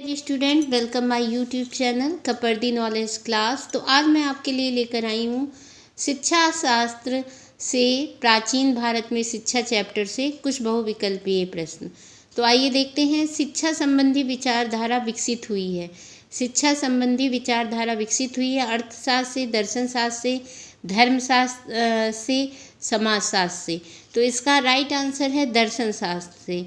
Student, welcome my YouTube channel Kapardi knowledge class. तो आज मैं आपके लिए लेकर आई हूँ शिक्षा शास्त्र से प्राचीन भारत में शिक्षा चैप्टर से कुछ बहुविकल्पीय प्रश्न। तो आइए देखते हैं। शिक्षा संबंधी विचारधारा विकसित हुई है। शिक्षा संबंधी विचारधारा विकसित हुई है अर्थशास्त्र से, दर्शन शास्त्र से, धर्मशास्त्र से, समाजशास्त्र से। तो इसका राइट आंसर है दर्शन शास्त्र से।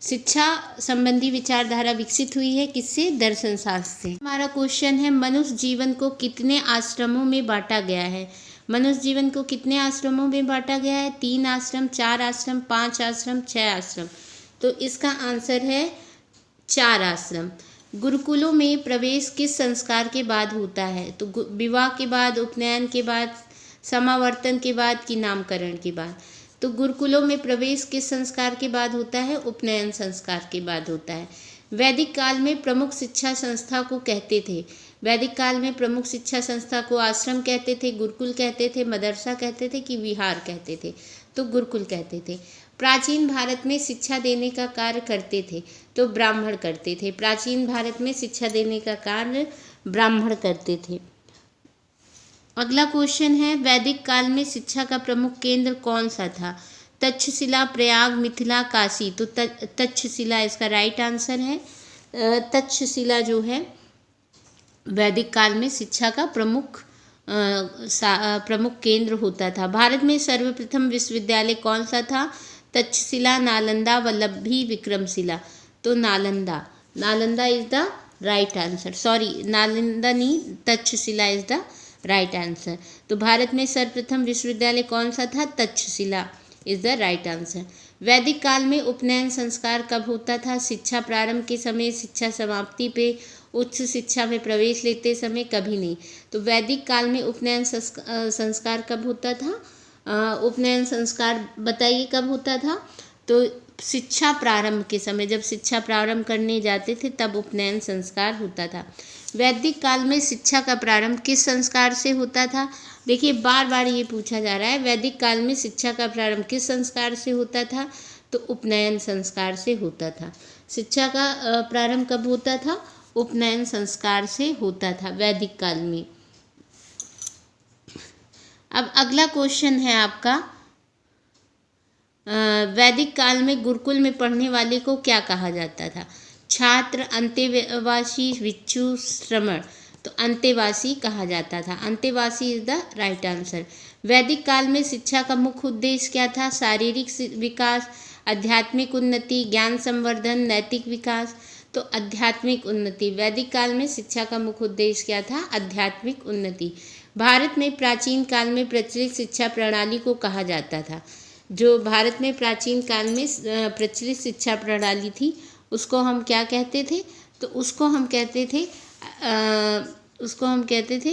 शिक्षा संबंधी विचारधारा विकसित हुई है किससे? दर्शन शास्त्र से। हमारा क्वेश्चन है, मनुष्य जीवन को कितने आश्रमों में बांटा गया है? मनुष्य जीवन को कितने आश्रमों में बांटा गया है? 3 आश्रम, 4 आश्रम, 5 आश्रम, 6 आश्रम। तो इसका आंसर है 4 आश्रम। गुरुकुलों में प्रवेश किस संस्कार के बाद होता है? तो विवाह के बाद, उपनयन के बाद, समावर्तन के बाद कि नामकरण के बाद? तो गुरुकुलों में प्रवेश किस संस्कार के बाद होता है? उपनयन संस्कार के बाद होता है। वैदिक काल में प्रमुख शिक्षा संस्था को कहते थे। वैदिक काल में प्रमुख शिक्षा संस्था को आश्रम कहते थे, गुरुकुल कहते थे, मदरसा कहते थे कि विहार कहते थे? तो गुरुकुल कहते थे। प्राचीन भारत में शिक्षा देने का कार्य करते थे तो ब्राह्मण करते थे। प्राचीन भारत में शिक्षा देने का कार्य ब्राह्मण करते थे। अगला क्वेश्चन है, वैदिक काल में शिक्षा का प्रमुख केंद्र कौन सा था? तक्षशिला, प्रयाग, मिथिला, काशी। तो तक्षशिला इसका राइट आंसर है। तक्षशिला जो है वैदिक काल में शिक्षा का प्रमुख केंद्र होता था। भारत में सर्वप्रथम विश्वविद्यालय कौन सा था? तक्षशिला, नालंदा, वल्लभी, विक्रमशिला। तो Nalanda is the right answer. Sorry, Nalanda नहीं, Takshashila is the right answer. तो भारत में सर्वप्रथम विश्वविद्यालय कौन सा था? Takshashila is the right answer. वैदिक काल में उपनयन संस्कार कब होता था? शिक्षा प्रारंभ के समय, शिक्षा समाप्ति पे, उच्च शिक्षा में प्रवेश लेते समय, कभी नहीं। तो वैदिक काल में उपनयन संस्कार कब होता था? उपनयन संस्कार बताइए कब होता था? तो शिक्षा प्रारंभ के समय, जब शिक्षा प्रारंभ करने जाते थे तब उपनयन संस्कार होता था। वैदिक काल में शिक्षा का प्रारंभ किस संस्कार से होता था? देखिए, बार बार ये पूछा जा रहा है, वैदिक काल में शिक्षा का प्रारंभ किस संस्कार से होता था? तो उपनयन संस्कार से होता था। शिक्षा का प्रारंभ कब होता था? उपनयन संस्कार से होता था वैदिक काल में। अब अगला क्वेश्चन है आपका, वैदिक काल में गुरुकुल में पढ़ने वाले को क्या कहा जाता था? छात्र, अंतेवासी, भिक्षु, श्रमण। तो अंतेवासी कहा जाता था। अंतेवासी इज द राइट आंसर। वैदिक काल में शिक्षा का मुख्य उद्देश्य क्या था? शारीरिक विकास, आध्यात्मिक उन्नति, ज्ञान संवर्धन, नैतिक विकास। तो आध्यात्मिक उन्नति। वैदिक काल में शिक्षा का मुख्य उद्देश्य क्या था? आध्यात्मिक उन्नति। भारत में प्राचीन काल में प्रचलित शिक्षा प्रणाली को कहा जाता था। जो भारत में प्राचीन काल में प्रचलित शिक्षा प्रणाली थी उसको हम क्या कहते थे? तो उसको हम कहते थे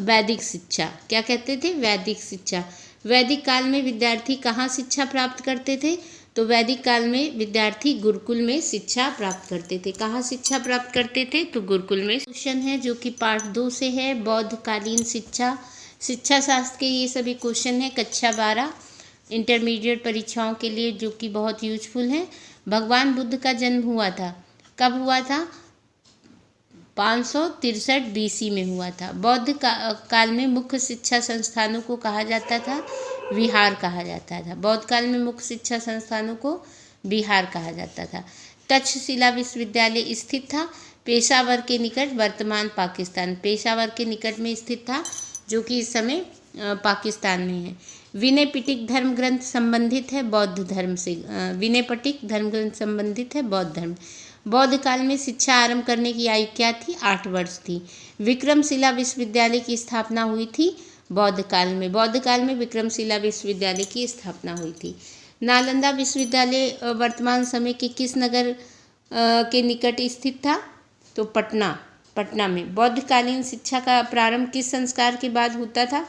वैदिक शिक्षा। क्या कहते थे? वैदिक शिक्षा। वैदिक काल में विद्यार्थी कहाँ शिक्षा प्राप्त करते थे? तो वैदिक काल में विद्यार्थी गुरुकुल में शिक्षा प्राप्त करते थे। कहाँ शिक्षा प्राप्त करते थे? तो गुरुकुल में। क्वेश्चन है जो कि पार्ट 2 से है, बौद्धकालीन शिक्षा। शिक्षा शास्त्र के ये सभी क्वेश्चन है कक्षा 12 इंटरमीडिएट परीक्षाओं के लिए, जो कि बहुत यूजफुल है। भगवान बुद्ध का जन्म हुआ था, कब हुआ था? 563 BC में हुआ था। बौद्ध काल में मुख्य शिक्षा संस्थानों को कहा जाता था, विहार कहा जाता था। बौद्ध काल में मुख्य शिक्षा संस्थानों को विहार कहा जाता था। तक्षशिला विश्वविद्यालय स्थित था पेशावर के निकट, वर्तमान पाकिस्तान। पेशावर के निकट में स्थित था, जो कि इस समय पाकिस्तान में है। विनय पिटक धर्म ग्रंथ संबंधित है बौद्ध धर्म से। विनय पिटक धर्म ग्रंथ संबंधित है बौद्ध धर्म। बौद्ध काल में शिक्षा आरंभ करने की आयु क्या थी? 8 वर्ष थी। विक्रमशिला विश्वविद्यालय की स्थापना हुई थी बौद्ध काल में। बौद्ध काल में विक्रमशिला विश्वविद्यालय की स्थापना हुई थी। नालंदा विश्वविद्यालय वर्तमान समय के किस नगर के निकट स्थित था? तो पटना में। बौद्धकालीन शिक्षा का प्रारंभ किस संस्कार के बाद होता था?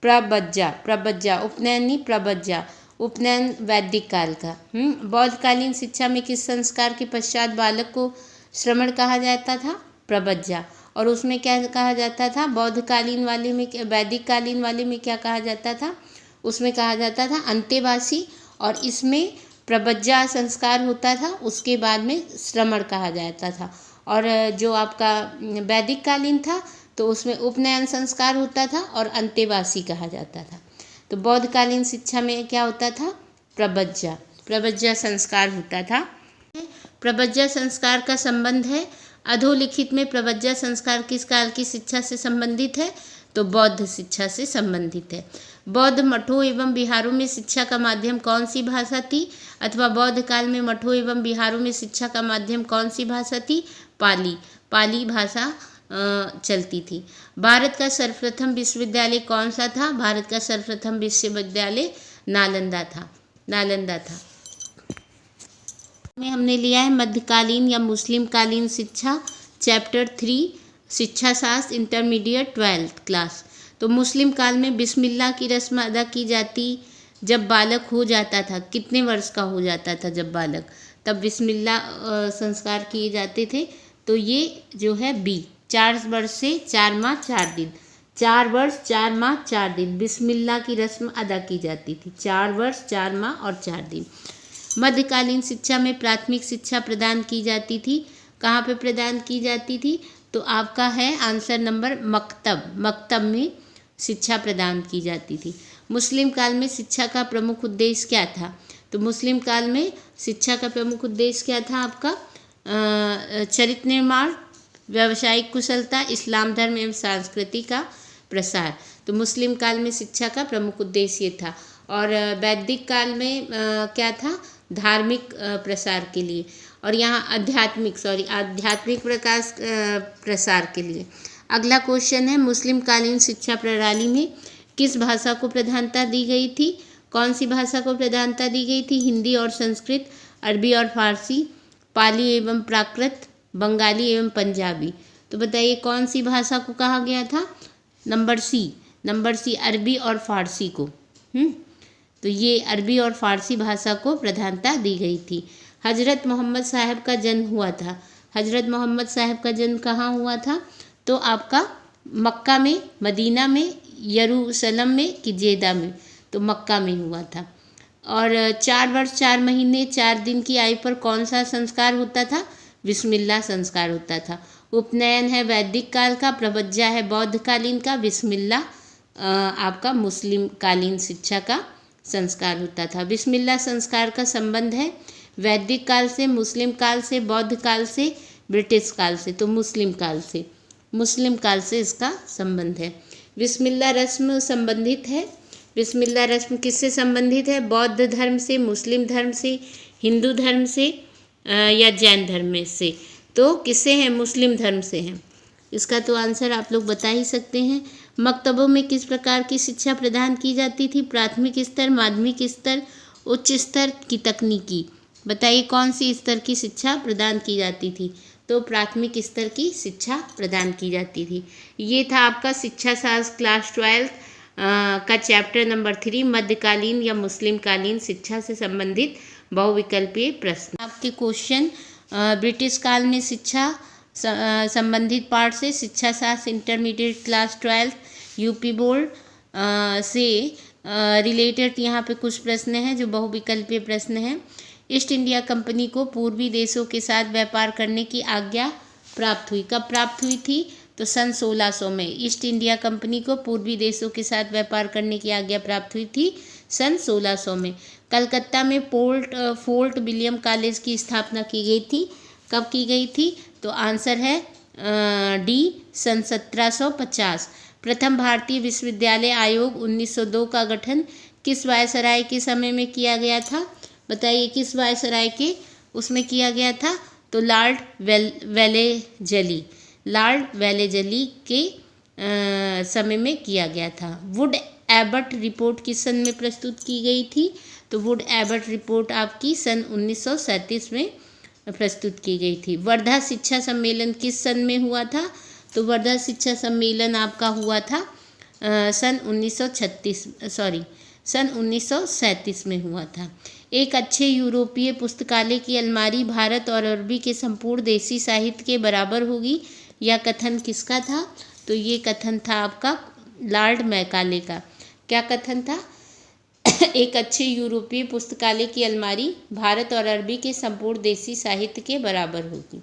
प्रबज्जा। उपनयन नहीं, प्रबज्जा। उपनयन वैदिक काल का। बौद्धकालीन शिक्षा में किस संस्कार के पश्चात बालक को श्रमण कहा जाता था? प्रबज्जा। और उसमें क्या कहा जाता था? बौद्धकालीन वाले में, वैदिक कालीन वाले में क्या कहा जाता था? उसमें कहा जाता था अंतेवासी, और इसमें प्रबज्जा संस्कार होता था, उसके बाद में श्रमण कहा जाता था। और जो आपका वैदिक कालीन था तो उसमें उपनयन संस्कार होता था और अंतेवासी कहा जाता था। तो बौद्धकालीन शिक्षा में क्या होता था? प्रबज्जा संस्कार होता था। प्रबज्जा संस्कार का संबंध है अधोलिखित में प्रबज्जा संस्कार किस काल की शिक्षा से संबंधित है? तो बौद्ध शिक्षा से संबंधित है। बौद्ध मठों एवं विहारों में शिक्षा का माध्यम कौन सी भाषा थी? अथवा बौद्ध काल में मठों एवं विहारों में शिक्षा का माध्यम कौन सी भाषा थी? पाली भाषा चलती थी। भारत का सर्वप्रथम विश्वविद्यालय कौन सा था? भारत का सर्वप्रथम विश्वविद्यालय नालंदा था। में हमने लिया है मध्यकालीन या मुस्लिम कालीन शिक्षा, चैप्टर 3 शिक्षा शास्त्र, इंटरमीडिएट 12th क्लास। तो मुस्लिम काल में बिस्मिल्लाह की रस्म अदा की जाती जब बालक हो जाता था। कितने वर्ष का हो जाता था जब बालक? तब बिस्मिल्लाह संस्कार किए जाते थे। तो ये जो है बी, 4 वर्ष से 4 माह 4 दिन, 4 वर्ष 4 माह 4 दिन बिस्मिल्लाह की रस्म अदा की जाती थी। 4 वर्ष 4 माह और 4 दिन। मध्यकालीन शिक्षा में प्राथमिक शिक्षा प्रदान की जाती थी। कहाँ पे प्रदान की जाती थी? तो आपका है आंसर नंबर मकतब में शिक्षा प्रदान की जाती थी। मुस्लिम काल में शिक्षा का प्रमुख उद्देश्य क्या था? तो मुस्लिम काल में शिक्षा का प्रमुख उद्देश्य क्या था आपका? चरित्र निर्माण, व्यावसायिक कुशलता, इस्लाम धर्म एवं संस्कृति का प्रसार। तो मुस्लिम काल में शिक्षा का प्रमुख उद्देश्य ये था। और वैदिक काल में क्या था? धार्मिक प्रसार के लिए, और यहाँ आध्यात्मिक प्रसार के लिए। अगला क्वेश्चन है मुस्लिम कालीन शिक्षा प्रणाली में किस भाषा को प्रधानता दी गई थी? कौन सी भाषा को प्रधानता दी गई थी? हिंदी और संस्कृत, अरबी और फारसी, पाली एवं प्राकृत, बंगाली एवं पंजाबी। तो बताइए कौन सी भाषा को कहा गया था? नंबर सी अरबी और फारसी को। तो ये अरबी और फारसी भाषा को प्रधानता दी गई थी। हजरत मोहम्मद साहब का जन्म हुआ था। हजरत मोहम्मद साहब का जन्म कहाँ हुआ था? तो आपका मक्का में, मदीना में, यरूशलेम में कि जेदा में? तो मक्का में हुआ था। और 4 वर्ष 4 महीने 4 दिन की आयु पर कौन सा संस्कार होता था? बिस्मिल्लाह संस्कार होता था। उपनयन है वैदिक काल का, प्रबज्जा है बौद्ध कालीन का, बिस्मिल्लाह आपका मुस्लिम कालीन शिक्षा का संस्कार होता था। बिस्मिल्लाह संस्कार का संबंध है वैदिक काल से, मुस्लिम काल से, बौद्ध काल से, ब्रिटिश काल से। तो मुस्लिम काल से इसका संबंध है। बिस्मिल्लाह रस्म संबंधित है। बिस्मिल्लाह रस्म किससे संबंधित है? बौद्ध धर्म से, मुस्लिम धर्म से, हिंदू धर्म से या जैन धर्म में से? तो किससे है? मुस्लिम धर्म से है। इसका तो आंसर आप लोग बता ही सकते हैं। मकतबों में किस प्रकार की शिक्षा प्रदान की जाती थी? प्राथमिक स्तर, माध्यमिक स्तर, उच्च स्तर की तकनीकी। बताइए कौन सी स्तर की शिक्षा प्रदान की जाती थी? तो प्राथमिक स्तर की शिक्षा प्रदान की जाती थी। ये था आपका शिक्षा शास्त्र क्लास 12 का चैप्टर नंबर 3 मध्यकालीन या मुस्लिम कालीन शिक्षा से संबंधित बहुविकल्पीय प्रश्न। आपके क्वेश्चन ब्रिटिश काल में शिक्षा संबंधित पार्ट से शिक्षा शास्त्र इंटरमीडिएट क्लास 12 यूपी बोर्ड से रिलेटेड यहाँ पे कुछ प्रश्न हैं जो बहुविकल्पीय प्रश्न हैं। ईस्ट इंडिया कंपनी को पूर्वी देशों के साथ व्यापार करने की आज्ञा प्राप्त हुई। कब प्राप्त हुई थी? तो सन 1600 में ईस्ट इंडिया कंपनी को पूर्वी देशों के साथ व्यापार करने की आज्ञा प्राप्त हुई थी सन 1600 में। कलकत्ता में फोर्ट विलियम कॉलेज की स्थापना की गई थी। कब की गई थी? तो आंसर है डी, सन 1750। प्रथम भारतीय विश्वविद्यालय आयोग 1902 का गठन किस वायसराय के समय में किया गया था? बताइए किस वायसराय के उसमें किया गया था? तो लॉर्ड वेलेजली के समय में किया गया था। वुड एबट रिपोर्ट किस सन में प्रस्तुत की गई थी? तो वुड एबट रिपोर्ट आपकी सन 1937 में प्रस्तुत की गई थी। वर्धा शिक्षा सम्मेलन किस सन में हुआ था? तो वर्धा शिक्षा सम्मेलन आपका हुआ था सन 1937 में हुआ था। एक अच्छे यूरोपीय पुस्तकालय की अलमारी भारत और अरबी के संपूर्ण देसी साहित्य के बराबर होगी, यह कथन किसका था? तो ये कथन था आपका लॉर्ड मैकाले का। क्या कथन था? एक अच्छे यूरोपीय पुस्तकालय की अलमारी भारत और अरबी के संपूर्ण देसी साहित्य के बराबर होगी।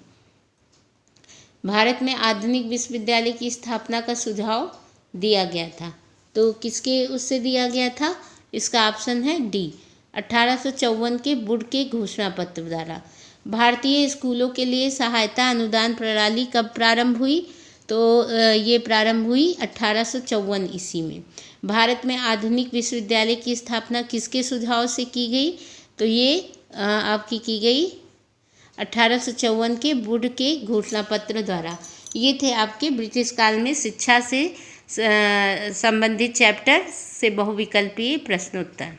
भारत में आधुनिक विश्वविद्यालय की स्थापना का सुझाव दिया गया था। तो किसके उससे दिया गया था? इसका ऑप्शन है डी, 1854 के वुड के घोषणा पत्र द्वारा। भारतीय स्कूलों के लिए सहायता अनुदान प्रणाली कब प्रारंभ हुई? तो ये प्रारंभ हुई 1854 ईस्वी में। भारत में आधुनिक विश्वविद्यालय की स्थापना किसके सुझाव से की गई? तो ये आपकी की गई 1854 के वुड के घोषणा पत्र द्वारा। ये थे आपके ब्रिटिश काल में शिक्षा से संबंधित चैप्टर से बहुविकल्पीय प्रश्नोत्तर।